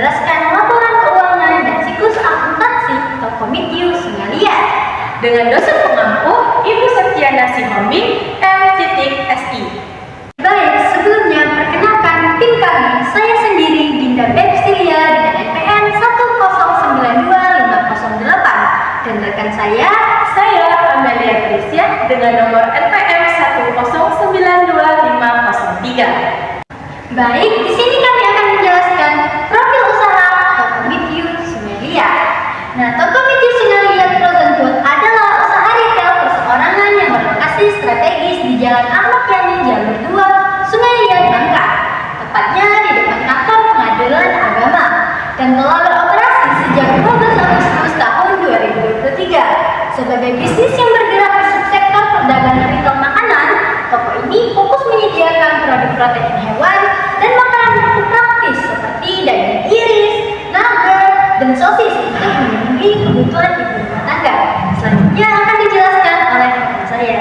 menjelaskan laporan keuangan dan siklus akuntansi Tokomityu Sungalia dengan dosen pengampu Ibu Septiana Sihombing M.Si. Baik, sebelumnya perkenalkan tim kami, saya sendiri Dinda Bepsilia dengan NPM 1092508 dan rekan saya Amelia Trisya dengan nomor NPM 1092503. Baik, di sini kami akan menjelaskan profil usaha Tokomityu Sungalia. Nah, Tokomityu Sungalia Frozen Food adalah usaha retail perseorangan yang berlokasi strategis di Jalan Ahmad Yani Jalur 2, Sungalia, Bangka. Tepatnya di depan kantor Pengadilan Agama dan telah beroperasi sejak 12 Agustus tahun 2023. Sebagai bisnis yang bergerak di subsektor perdagangan retail makanan, toko ini fokus menyediakan produk protein hewan dan makanan yang praktis seperti daging iris, nugget, dan sosis untuk memenuhi kebutuhan ibu rumah tangga. Selanjutnya akan dijelaskan oleh rekan saya.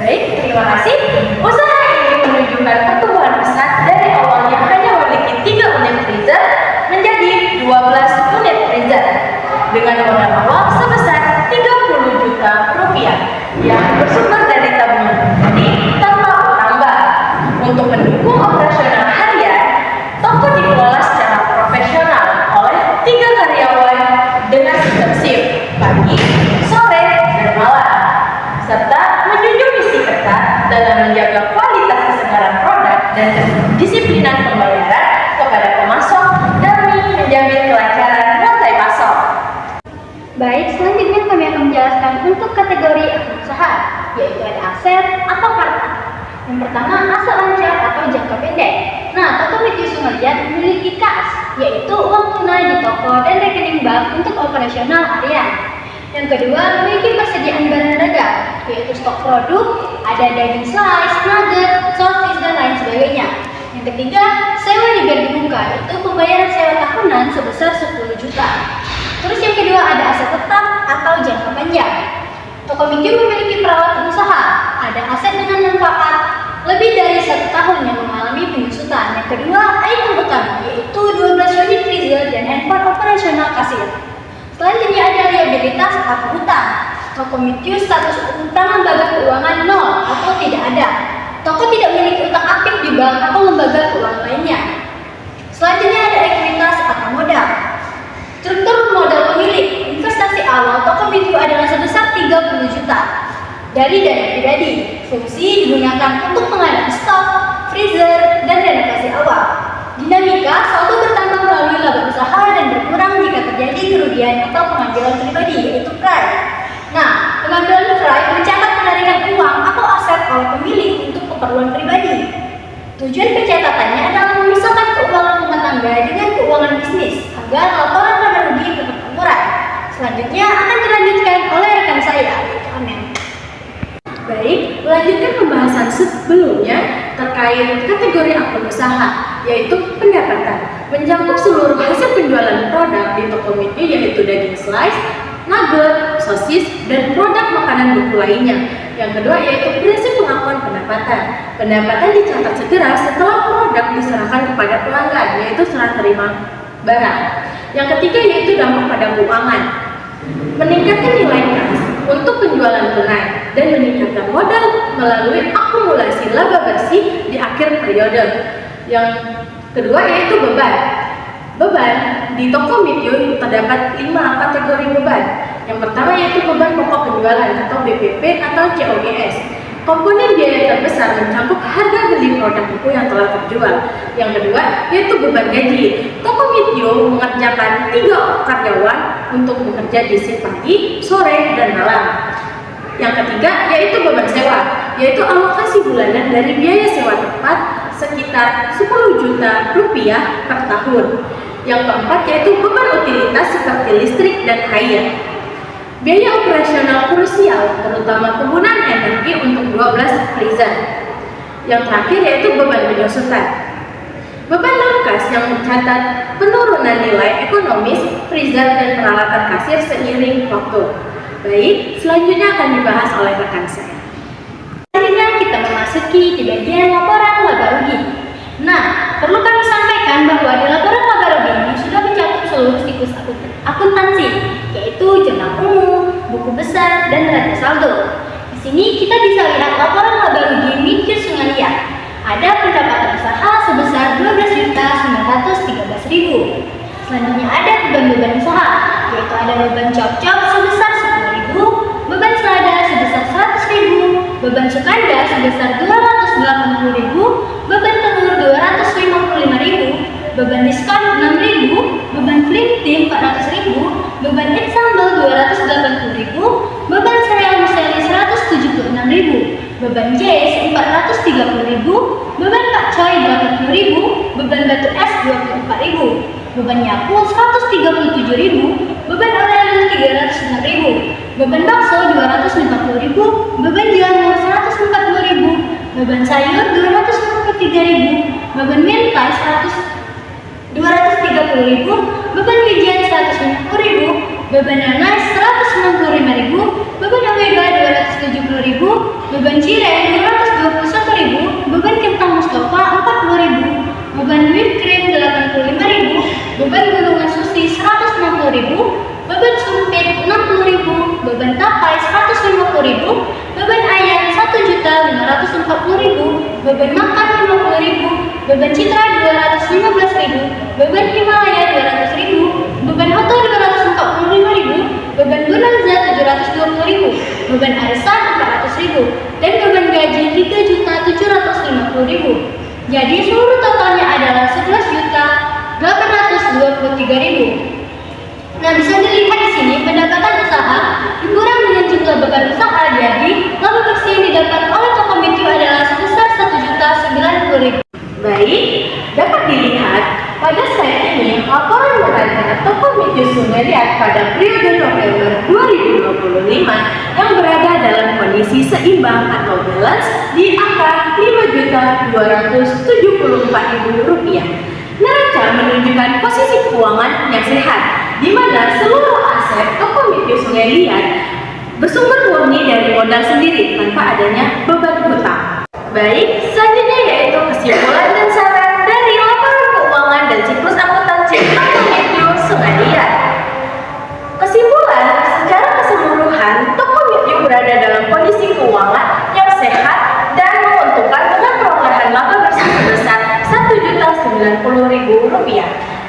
Baik, terima kasih. Usaha ini menunjukkan pertumbuhan pesat dari awalnya hanya memiliki 3 unit freezer menjadi 12 unit freezer dengan modal awal sebesar 30 juta rupiah yang bersumber dari tabungan pribadi tanpa utang bank. Untuk mendukung operasional harian, toko dikelola secara profesional oleh 3 karyawan dengan sistem shift pagi, sore, dan malam, serta menjunjung misi ketat dalam menjaga kualitas kesegaran produk dan kedisiplinan pembayaran kepada pemasok demi menjamin kelancaran rantai pasok. Baik, selanjutnya kami akan menjelaskan untuk kategori aset usaha, yaitu ada aset atau harta. Yang pertama, aset lancar atau jangka pendek. Nah, Tokomityu Sungalia memiliki kas, yaitu uang tunai di toko dan rekening bank untuk operasional harian. Yang kedua, memiliki persediaan barang dagang, yaitu stok produk, ada daging slice, nugget, sosis, dan lain sebagainya. Yang ketiga, sewa di biar dibuka, yaitu pembayaran sewa tahunan sebesar 10 juta. Terus yang kedua ada aset tetap atau jangka panjang. Tokomityu memiliki perawatan usaha, ada aset dengan manfaat lebih dari 1 tahun yang mengalami penyusutan. Yang kedua, item utama, yaitu 12 unit freezer dan handphone operasional kasir. Selanjutnya ada liabilitas atau hutang. Tokomityu status utang lembaga keuangan 0 atau tidak ada. Toko tidak memiliki utang aktif di bank atau lembaga keuangan lainnya. Selanjutnya ada ekuitas atau modal. Struktur modal pemilik, investasi awal Tokomityu adalah sebesar 30 juta dari dana pribadi. Fungsi digunakan untuk pengadaan stok, freezer, dan renovasi awal. Dinamika saldo bertambah melalui laba usaha dan berkurang jika terjadi kerugian atau pengambilan pribadi, yaitu pride. Nah, pengambilan pride mencatat penarikan uang atau aset oleh pemilik untuk keperluan pribadi. Tujuan pencatatannya adalah memisahkan keuangan rumah tangga dengan keuangan bisnis agar laporan laba rugi tetap akurat. Selanjutnya akan dilanjutkan oleh rekan saya, Amen. Baik, melanjutkan pembahasan sebelumnya terkait kategori akun usaha, yaitu pendapatan, mencakup seluruh hasil penjualan produk di Tokomityu, yaitu daging slice, nugget, sosis, dan produk makanan beku lainnya. Yang kedua yaitu prinsip pengakuan pendapatan. Pendapatan dicatat segera setelah produk diserahkan kepada pelanggan, yaitu serah terima barang. Yang ketiga yaitu dampak pada keuangan, meningkatkan nilai kas untuk penjualan tunai dan meningkatkan modal melalui akumulasi laba bersih di akhir periode. Yang kedua yaitu beban. Beban di Tokomityu terdapat 5 kategori beban. Yang pertama yaitu beban pokok penjualan atau BPP atau COGS. Komponen biaya terbesar mencakup harga beli produk buku yang telah terjual. Yang kedua yaitu beban gaji. Tokomityu mengerjakan 3 karyawan untuk bekerja di shift pagi, sore, dan malam. Yang ketiga yaitu beban sewa, yaitu alokasi bulanan dari biaya sewa tempat sekitar 10 juta rupiah per tahun. Yang keempat yaitu beban utilitas seperti listrik dan air. Biaya operasional krusial, terutama penggunaan energi untuk 12 freezer. Yang terakhir yaitu beban penyusutan. Beban non-kas yang mencatat penurunan nilai ekonomis freezer dan peralatan kasir seiring waktu. Baik, selanjutnya akan dibahas oleh rekan saya. Selanjutnya kita memasuki di bagian laporan laba rugi. Nah, perlu kami sampaikan bahwa di laporan laba rugi ini sudah mencatat akuntansi, yaitu jurnal umum, buku besar, dan neraca saldo. Di sini kita bisa lihat laporan laba rugi Mityu Sungai Liat. Ada pendapatan usaha sebesar 12.913.000. Selanjutnya ada beban-beban usaha, yaitu ada beban cop-cop sebesar 10.000, beban selada sebesar 100.000, beban sukanda sebesar 280.000, beban telur 255.000, beban diskon 6.000, beban clean team 400.000, beban ensemble 280.000, beban sereal museli 176.000, beban jazz 430.000, beban pakcoy 80.000, beban batu es 24.000, beban nyapu 137.000, beban oleh-oleh 306.000, beban bakso 250.000, beban jamu 140.000, beban sayur 253.000, beban mentai 230.000, beban wijen 150.000, beban nanas 195.000, beban omega 270.000, beban cireng 221.000, beban kentang Mustafa 40.000, beban whipped cream 85.000, beban gulungan sushi 160.000, beban sumpit 60.000, beban tapai 150.000, beban ayam 1.540.000, beban makan 50.000, beban citra 215.000, beban Himalaya 200.000, beban hotel 245.000, beban bonanza 720.000, beban arisan 400.000, dan beban gaji 3.750.000. Jadi seluruh totalnya adalah 11.823.000. Nah, bisa dilihat di sini pendapatan usaha dikurang dengan jumlah beban usaha, jadi laba bersih yang didapat oleh toko Mityu adalah sebesar 1.090.000. Baik, dapat dilihat pada slide ini laporan neraca toko Mityu Sungai Liat pada periode November 2025 yang berada dalam kondisi seimbang atau balance di angka Rp5.274.000. Neraca menunjukkan posisi keuangan yang sehat, di mana seluruh aset toko Mityu Sungai Liat bersumber murni dari modal sendiri tanpa adanya beban hutang. Baik, selanjutnya yaitu kesimpulan dan saran dari laporan keuangan dan siklus akuntansi toko Mityu Sungai Liat. Kesimpulan, secara keseluruhan toko Mityu berada dalam kondisi keuangan yang sehat dan menguntungkan dengan perolehan laba bersih sebesar Rp1.090.000.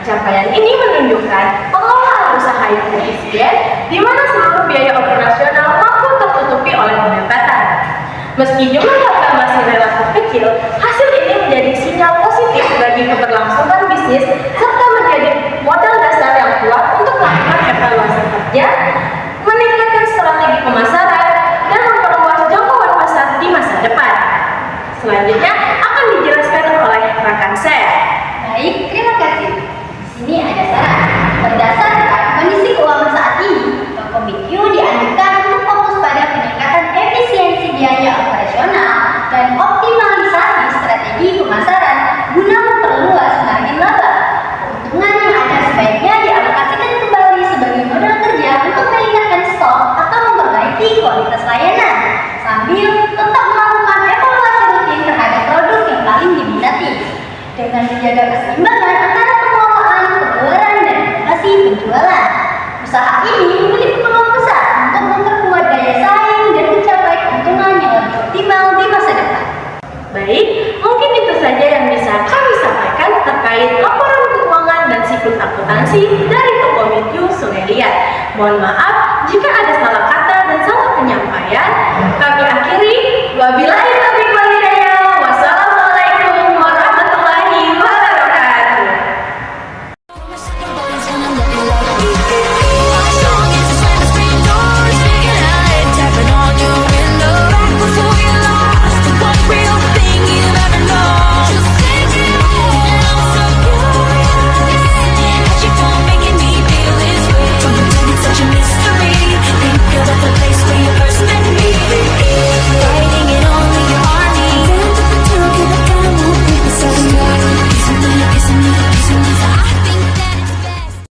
Capaian ini menunjukkan pengelolaan usaha yang efisien, di mana seluruh biaya operasional mampu tertutupi oleh pendapatan. Meski jumlah laba masih relatif kecil, hasil ini menjadi sinyal positif bagi keberlangsungan bisnis serta menjadi modal dasar yang kuat untuk melakukan evaluasi kerja, meningkatkan strategi pemasaran, dan memperluas jangkauan pasar di masa depan. Selanjutnya akan dijelaskan oleh rekan saya. Baik, terima kasih. Di sini ada saran. Berdasarkan kondisi keuangan saat ini, toko Mityu dianjurkan untuk fokus pada peningkatan efisiensi biaya operasional dan optimalisasi strategi pemasaran guna memperluas margin laba. Keuntungan yang ada sebaiknya dialokasikan kembali sebagai modal kerja untuk meningkatkan stok atau memperbaiki kualitas layanan, sambil tetap melakukan evaluasi rutin terhadap produk yang paling diminati. Dengan menjaga keseimbangan antara pengelolaan, pengeluaran, dan inovasi penjualan, usaha ini memiliki peluang besar untuk memperkuat daya saing dan mencapai keuntungan yang lebih optimal di masa depan. Baik, mungkin itu saja yang bisa kami sampaikan terkait laporan keuangan dan siklus akuntansi dari toko Mityu Sungai Liat. Mohon maaf jika ada salah kata dan salah penyampaian. Kami akhiri, wabillahi